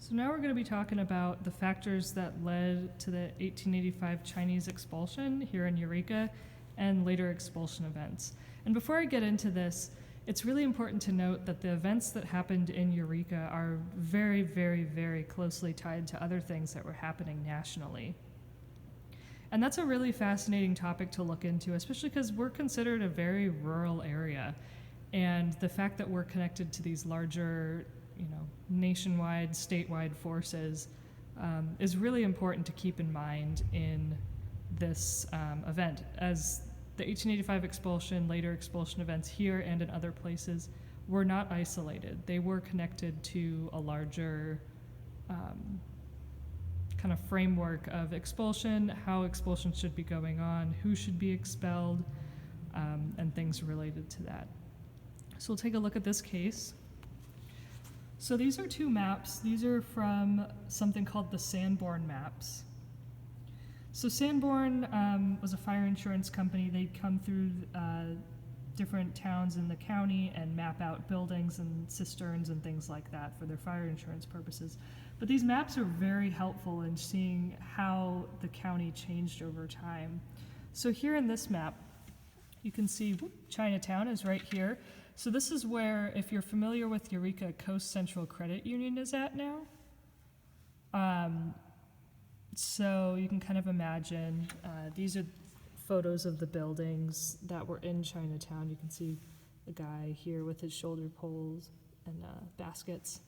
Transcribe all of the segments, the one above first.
So now we're going to be talking about the factors that led to the 1885 Chinese expulsion here in Eureka and later expulsion events. And before I get into this, it's really important to note that the events that happened in Eureka are very, very, very closely tied to other things that were happening nationally. And that's a really fascinating topic to look into, especially because we're considered a very rural area. And the fact that we're connected to these larger, nationwide, statewide forces is really important to keep in mind in this event, as the 1885 expulsion, later expulsion events here and in other places were not isolated. They were connected to a larger kind of framework of expulsion, how expulsion should be going on, who should be expelled, and things related to that. So we'll take a look at this case. So these are two maps. These are from something called the Sanborn maps. So Sanborn was a fire insurance company. They'd come through different towns in the county and map out buildings and cisterns and things like that for their fire insurance purposes. But these maps are very helpful in seeing how the county changed over time. So here in this map, you can see Chinatown is right here. So this is where, if you're familiar with Eureka, Coast Central Credit Union is at now. So you can kind of imagine, these are photos of the buildings that were in Chinatown. You can see a guy here with his shoulder poles and baskets.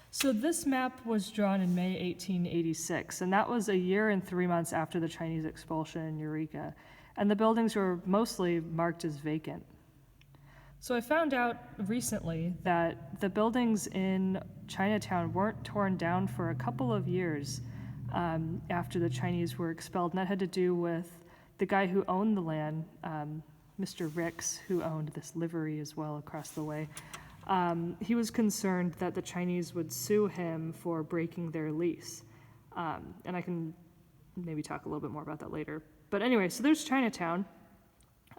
So this map was drawn in May 1886, and that was a year and 3 months after the Chinese expulsion in Eureka. And the buildings were mostly marked as vacant. So I found out recently that the buildings in Chinatown weren't torn down for a couple of years after the Chinese were expelled, and that had to do with the guy who owned the land, Mr. Ricks, who owned this livery as well across the way. He was concerned that the Chinese would sue him for breaking their lease. And I can maybe talk a little bit more about that later. But anyway, so there's Chinatown.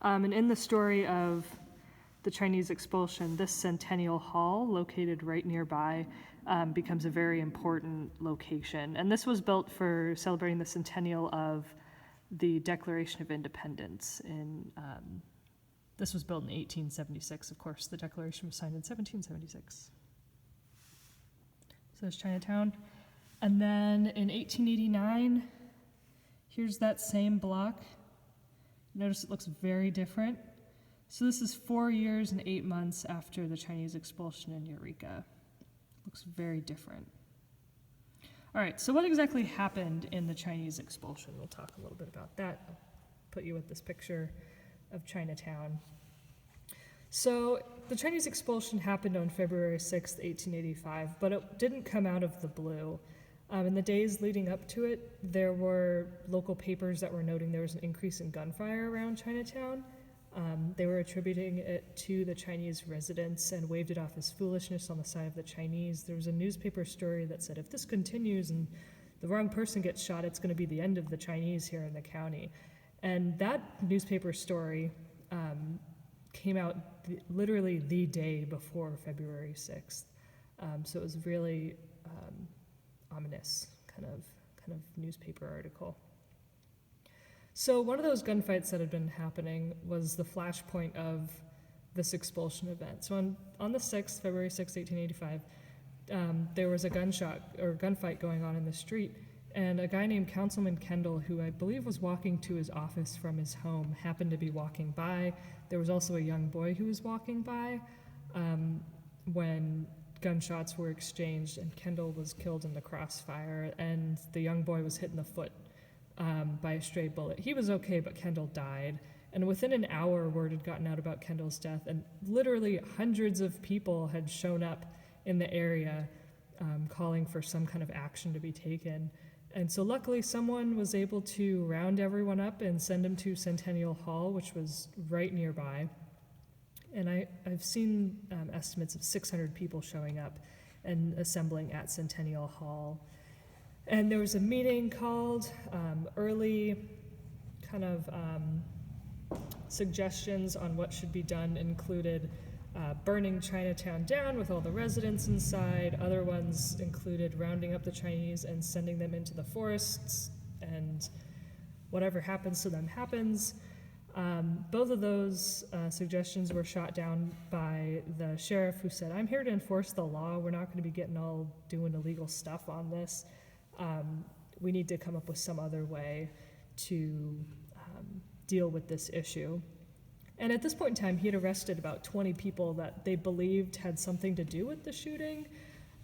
And in the story of the Chinese expulsion, this Centennial Hall, located right nearby, becomes a very important location. And this was built for celebrating the centennial of the Declaration of Independence. This was built in 1876, of course. The Declaration was signed in 1776. So there's Chinatown. And then in 1889, here's that same block. Notice it looks very different. So this is 4 years and 8 months after the Chinese expulsion in Eureka. Looks very different. All right, so what exactly happened in the Chinese expulsion? We'll talk a little bit about that. I'll put you with this picture of Chinatown. So the Chinese expulsion happened on February 6th, 1885, but it didn't come out of the blue. In the days leading up to it, there were local papers that were noting there was an increase in gunfire around Chinatown. They were attributing it to the Chinese residents and waved it off as foolishness on the side of the Chinese. There was a newspaper story that said, if this continues and the wrong person gets shot, it's going to be the end of the Chinese here in the county. And that newspaper story came out literally the day before February 6th. So it was really ominous kind of newspaper article. So one of those gunfights that had been happening was the flashpoint of this expulsion event. So on the 6th, February 6th, 1885, there was a gunfight going on in the street, and a guy named Councilman Kendall, who I believe was walking to his office from his home, happened to be walking by. There was also a young boy who was walking by when gunshots were exchanged, and Kendall was killed in the crossfire, and the young boy was hit in the foot by a stray bullet. He was okay, but Kendall died. And within an hour, word had gotten out about Kendall's death, and literally hundreds of people had shown up in the area calling for some kind of action to be taken. And so luckily, someone was able to round everyone up and send them to Centennial Hall, which was right nearby. And I've seen estimates of 600 people showing up and assembling at Centennial Hall. And there was a meeting called. Early kind of suggestions on what should be done included burning Chinatown down with all the residents inside. Other ones included rounding up the Chinese and sending them into the forests, and whatever happens to them happens. Both of those suggestions were shot down by the sheriff, who said, "I'm here to enforce the law. We're not going to be getting all doing illegal stuff on this. We need to come up with some other way to deal with this issue." And at this point in time, he had arrested about 20 people that they believed had something to do with the shooting.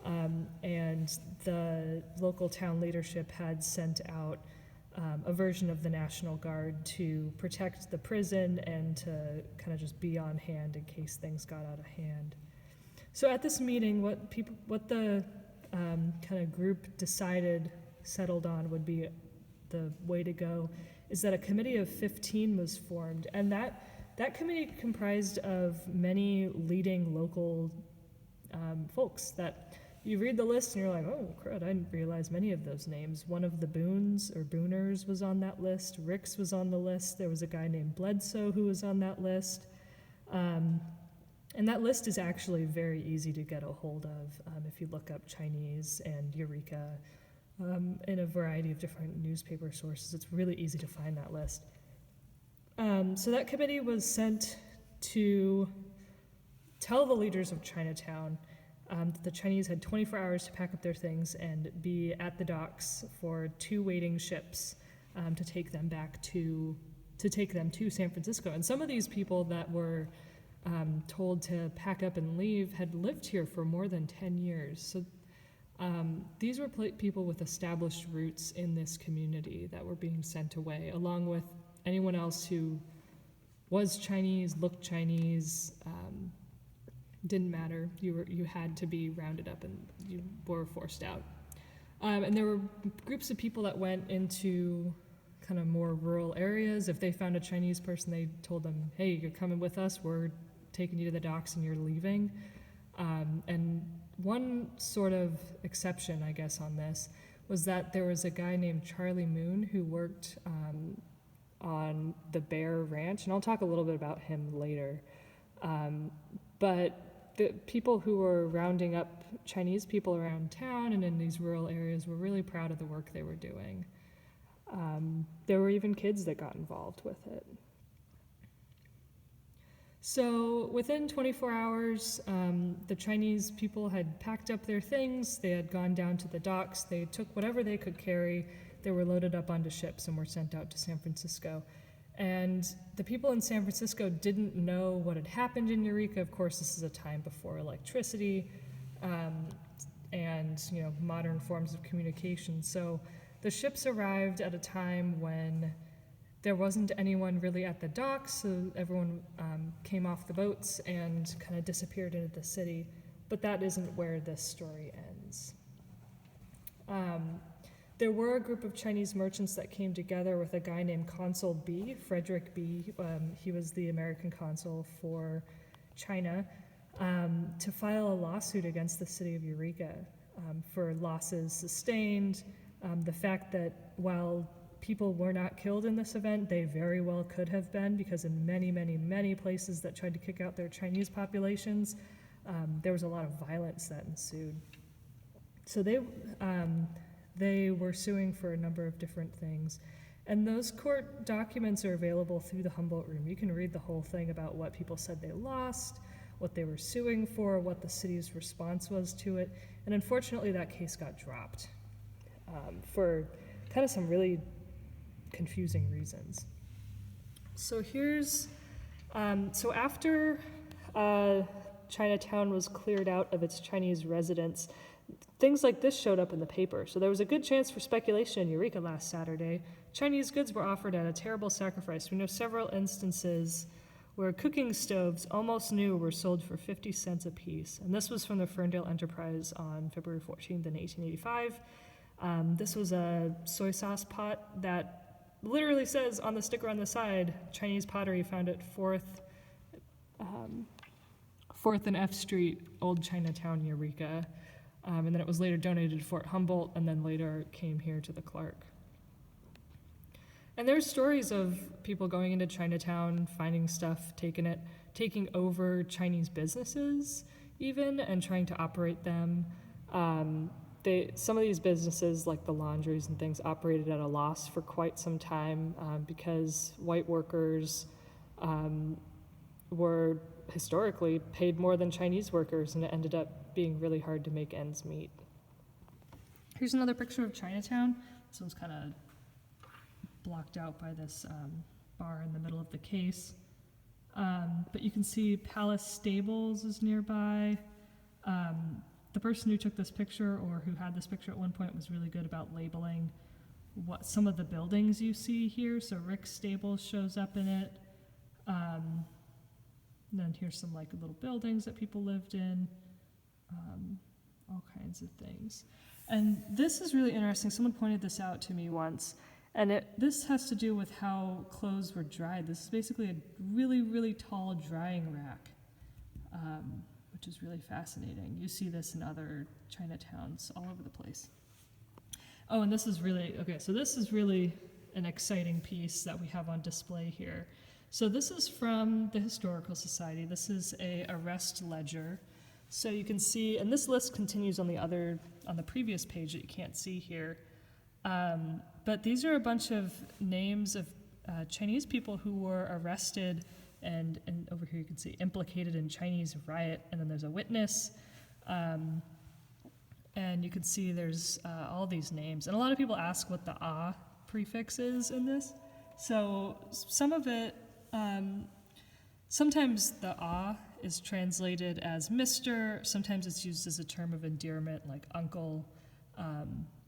And the local town leadership had sent out a version of the National Guard to protect the prison and to kind of just be on hand in case things got out of hand. So at this meeting, what the kind of group settled on would be the way to go is that a committee of 15 was formed, and that committee comprised of many leading local folks that you read the list and you're like, oh, crud, I didn't realize many of those names. One of the Booners was on that list. Ricks was on the list. There was a guy named Bledsoe who was on that list. And that list is actually very easy to get a hold of if you look up Chinese and Eureka in a variety of different newspaper sources. It's really easy to find that list. So that committee was sent to tell the leaders of Chinatown that the Chinese had 24 hours to pack up their things and be at the docks for 2 waiting ships to take them to San Francisco. And some of these people that were told to pack up and leave had lived here for more than 10 years. So these were people with established roots in this community that were being sent away, along with anyone else who was Chinese, looked Chinese, didn't matter. You had to be rounded up and you were forced out. And there were groups of people that went into kind of more rural areas. If they found a Chinese person, they told them, hey, you're coming with us, we're taking you to the docks and you're leaving. And one sort of exception, I guess, on this was that there was a guy named Charlie Moon who worked on the Bear Ranch, and I'll talk a little bit about him later. But the people who were rounding up Chinese people around town and in these rural areas were really proud of the work they were doing. There were even kids that got involved with it. So within 24 hours, the Chinese people had packed up their things, they had gone down to the docks, they took whatever they could carry, they were loaded up onto ships and were sent out to San Francisco. And the people in San Francisco didn't know what had happened in Eureka. Of course, this is a time before electricity and modern forms of communication. So the ships arrived at a time when there wasn't anyone really at the docks, so everyone came off the boats and kind of disappeared into the city. But that isn't where this story ends. There were a group of Chinese merchants that came together with a guy named Consul B, Frederick B. He was the American consul for China, to file a lawsuit against the city of Eureka for losses sustained, the fact that while people were not killed in this event, they very well could have been, because in many, many, many places that tried to kick out their Chinese populations, there was a lot of violence that ensued. So they were suing for a number of different things. And those court documents are available through the Humboldt room. You can read the whole thing about what people said they lost, what they were suing for, what the city's response was to it. And unfortunately, that case got dropped for kind of some really confusing reasons. So so after Chinatown was cleared out of its Chinese residents, things like this showed up in the paper. So there was a good chance for speculation in Eureka last Saturday. Chinese goods were offered at a terrible sacrifice. We know several instances where cooking stoves almost new were sold for 50 cents a piece. And this was from the Ferndale Enterprise on February 14th in 1885. This was a soy sauce pot that literally says on the sticker on the side, Chinese pottery found at 4th and F Street, Old Chinatown, Eureka. And then it was later donated to Fort Humboldt, and then later came here to the Clarke. And there's stories of people going into Chinatown, finding stuff, taking it taking over Chinese businesses even and trying to operate them. Some of these businesses, like the laundries and things, operated at a loss for quite some time because white workers were historically paid more than Chinese workers, and it ended up being really hard to make ends meet. Here's another picture of Chinatown. This one's kind of blocked out by this bar in the middle of the case. But you can see Palace Stables is nearby. The person who took this picture, or who had this picture at one point, was really good about labeling what some of the buildings you see here. So Rick's Stables shows up in it. And then here's some like little buildings that people lived in, all kinds of things. And this is really interesting. Someone pointed this out to me once. And this has to do with how clothes were dried. This is basically a really, really tall drying rack, which is really fascinating. You see this in other Chinatowns all over the place. Oh, and this is really, okay, so this is really an exciting piece that we have on display here. So this is from the Historical Society. This is a arrest ledger. So you can see, and this list continues on the previous page that you can't see here. But these are a bunch of names of Chinese people who were arrested and over here you can see implicated in Chinese riot, and then there's a witness. And you can see there's all these names. And a lot of people ask what the "ah" prefix is in this. So some of it, sometimes the "ah" is translated as Mr., sometimes it's used as a term of endearment like uncle,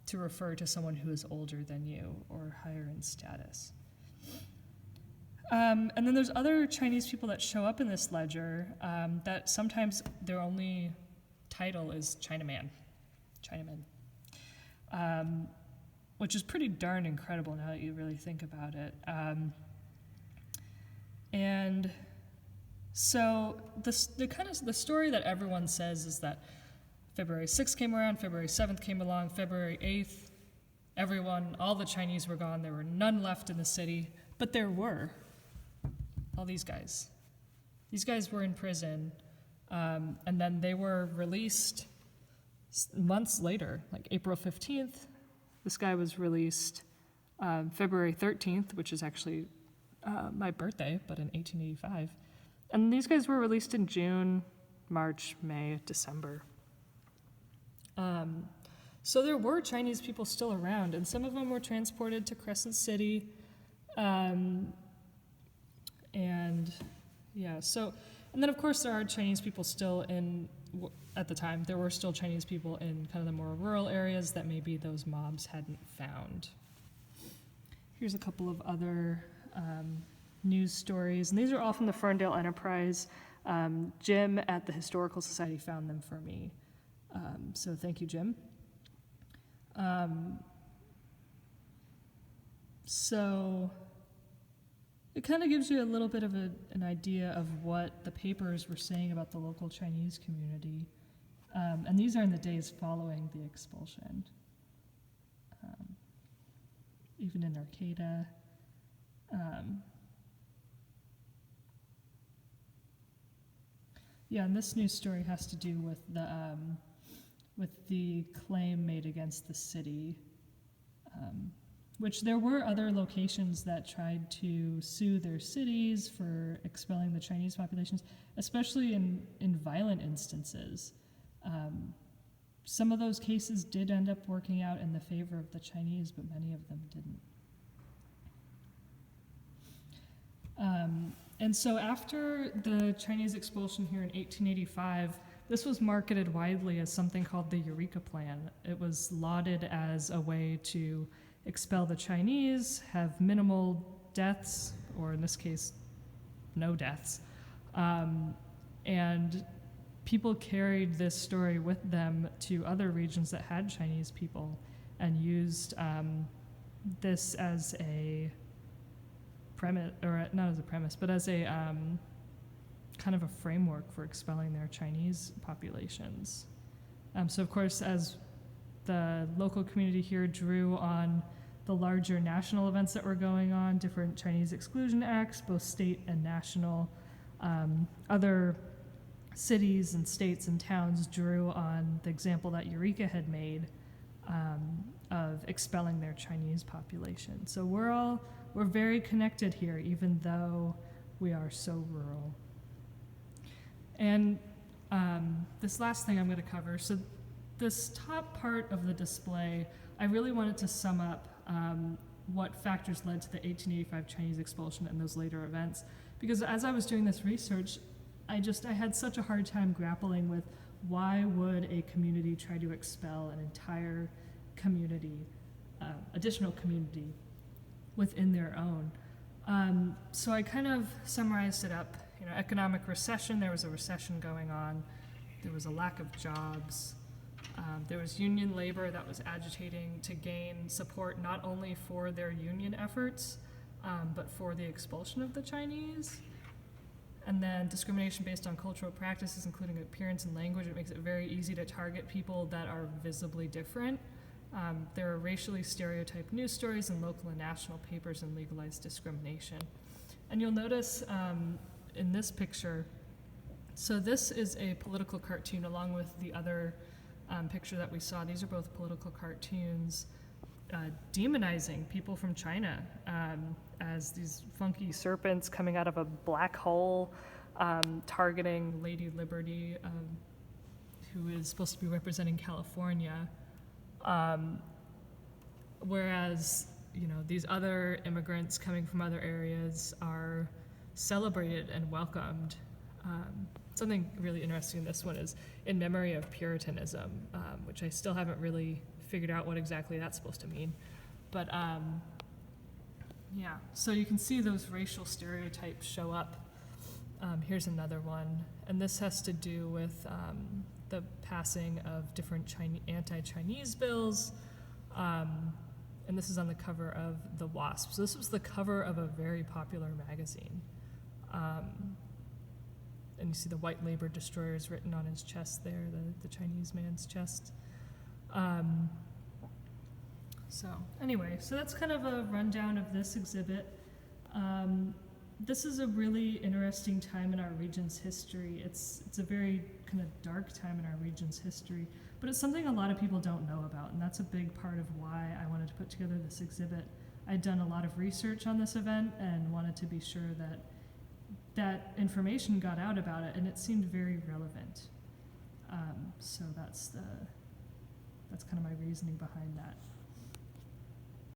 to refer to someone who is older than you or higher in status. And then there's other Chinese people that show up in this ledger that sometimes their only title is Chinaman, which is pretty darn incredible now that you really think about it. And so the story that everyone says is that February 6th came around, February 7th came along, February 8th, all the Chinese were gone. There were none left in the city, but there were all these guys. These guys were in prison, and then they were released months later, like April 15th. This guy was released February 13th, which is actually my birthday, but in 1885. And these guys were released in June, March, May, December. So there were Chinese people still around, and some of them were transported to Crescent City. And then of course there are Chinese people still at the time, there were still Chinese people in kind of the more rural areas that maybe those mobs hadn't found. Here's a couple of other news stories, and these are all from the Ferndale Enterprise. Jim at the Historical Society found them for me. So thank you, Jim. So it kind of gives you a little bit of an idea of what the papers were saying about the local Chinese community. And these are in the days following the expulsion. Even in Arcata. And this news story has to do with the claim made against the city, which there were other locations that tried to sue their cities for expelling the Chinese populations, especially in violent instances. Some of those cases did end up working out in the favor of the Chinese, but many of them didn't. And so after the Chinese expulsion here in 1885, this was marketed widely as something called the Eureka Plan. It was lauded as a way to expel the Chinese, have minimal deaths, or in this case, no deaths. And people carried this story with them to other regions that had Chinese people and used this as a premise, or not as a premise, but as a kind of a framework for expelling their Chinese populations. So of course, as the local community here drew on the larger national events that were going on, different Chinese exclusion acts, both state and national, Other cities and states and towns drew on the example that Eureka had made of expelling their Chinese population. So we're very connected here, even though we are so rural. And this last thing I'm going to cover, so this top part of the display, I really wanted to sum up what factors led to the 1885 Chinese expulsion and those later events. Because as I was doing this research, I had such a hard time grappling with why would a community try to expel an entire community, additional community within their own. So I kind of summarized it up. Economic recession, there was a recession going on. There was a lack of jobs. There was union labor that was agitating to gain support not only for their union efforts, but for the expulsion of the Chinese. And then discrimination based on cultural practices, including appearance and language. It makes it very easy to target people that are visibly different. There are racially stereotyped news stories in local and national papers and legalized discrimination. And you'll notice in this picture, so this is a political cartoon along with the other picture that we saw. These are both political cartoons demonizing people from China as these funky serpents coming out of a black hole, targeting Lady Liberty, who is supposed to be representing California. Whereas, these other immigrants coming from other areas are celebrated and welcomed. Something really interesting in this one is in memory of Puritanism, which I still haven't really figured out what exactly that's supposed to mean. But so you can see those racial stereotypes show up. Here's another one, and this has to do with the passing of different anti-Chinese bills, and this is on the cover of The Wasp. So this was the cover of a very popular magazine. And you see the white labor destroyers written on his chest there, the Chinese man's chest. So that's kind of a rundown of this exhibit. This is a really interesting time in our region's history. It's a very kind of dark time in our region's history, but it's something a lot of people don't know about, and that's a big part of why I wanted to put together this exhibit. I'd done a lot of research on this event and wanted to be sure that information got out about it, and it seemed very relevant. So that's kind of my reasoning behind that.